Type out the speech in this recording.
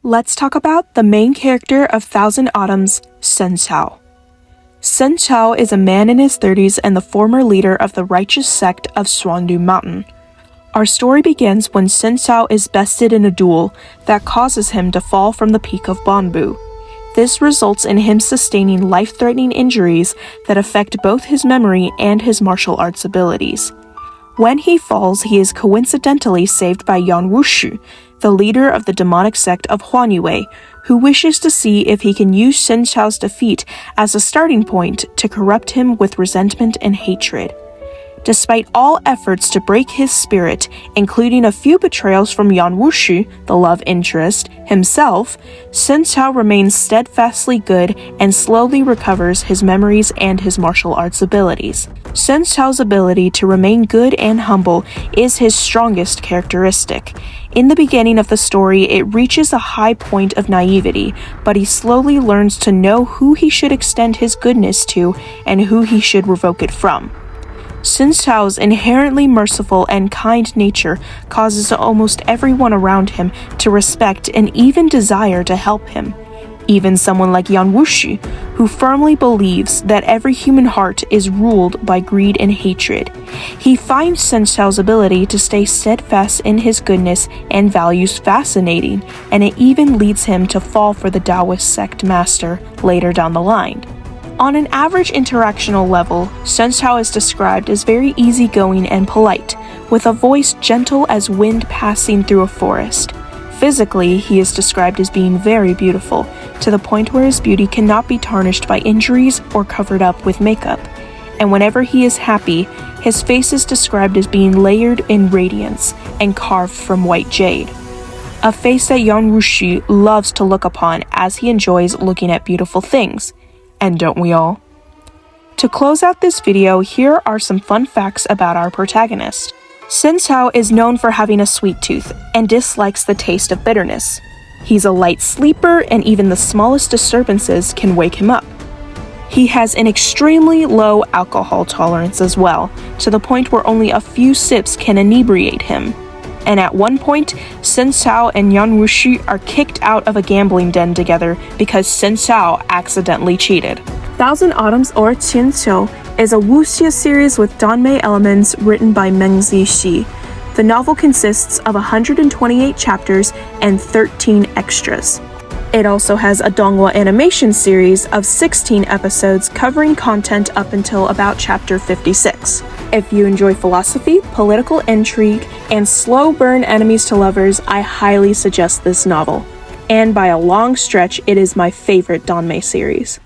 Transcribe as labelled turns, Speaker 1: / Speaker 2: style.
Speaker 1: Let's talk about the main character of Thousand Autumns, Shen Qiao. Shen Qiao is a man in his 30s and the former leader of the righteous sect of Xuanlu Mountain. Our story begins when Shen Qiao is bested in a duel that causes him to fall from the peak of Banbu. This results in him sustaining life-threatening injuries that affect both his memory and his martial arts abilities. When he falls, he is coincidentally saved by Yan Wushu, the leader of the demonic sect of Huanyue, who wishes to see if he can use Shen Qiao's defeat as a starting point to corrupt him with resentment and hatred. Despite all efforts to break his spirit, including a few betrayals from Yan Wushu, the love interest, himself, Shen Qiao remains steadfastly good and slowly recovers his memories and his martial arts abilities. Shen Qiao's ability to remain good and humble is his strongest characteristic. In the beginning of the story, it reaches a high point of naivety, but he slowly learns to know who he should extend his goodness to and who he should revoke it from. Shen Qiao's inherently merciful and kind nature causes almost everyone around him to respect and even desire to help him. Even someone like Yan Wushu, who firmly believes that every human heart is ruled by greed and hatred. He finds Shen Qiao's ability to stay steadfast in his goodness and values fascinating, and it even leads him to fall for the Taoist sect master later down the line. On an average interactional level, Shen Qiao is described as very easygoing and polite, with a voice gentle as wind passing through a forest. Physically, he is described as being very beautiful, to the point where his beauty cannot be tarnished by injuries or covered up with makeup. And whenever he is happy, his face is described as being layered in radiance and carved from white jade. A face that Yan Wushu loves to look upon as he enjoys looking at beautiful things. And don't we all? To close out this video, here are some fun facts about our protagonist. Shen Qiao is known for having a sweet tooth and dislikes the taste of bitterness. He's a light sleeper and even the smallest disturbances can wake him up. He has an extremely low alcohol tolerance as well, to the point where only a few sips can inebriate him. And at one point, Shen Qiao and Yan Wushu are kicked out of a gambling den together because Shen Qiao accidentally cheated. Thousand Autumns or Qiao is a wuxia series with danmei elements written by Meng Zixi. The novel consists of 128 chapters and 13 extras. It also has a donghua animation series of 16 episodes covering content up until about chapter 56. If you enjoy philosophy, political intrigue, and slow burn enemies to lovers, I highly suggest this novel. And by a long stretch, it is my favorite danmei series.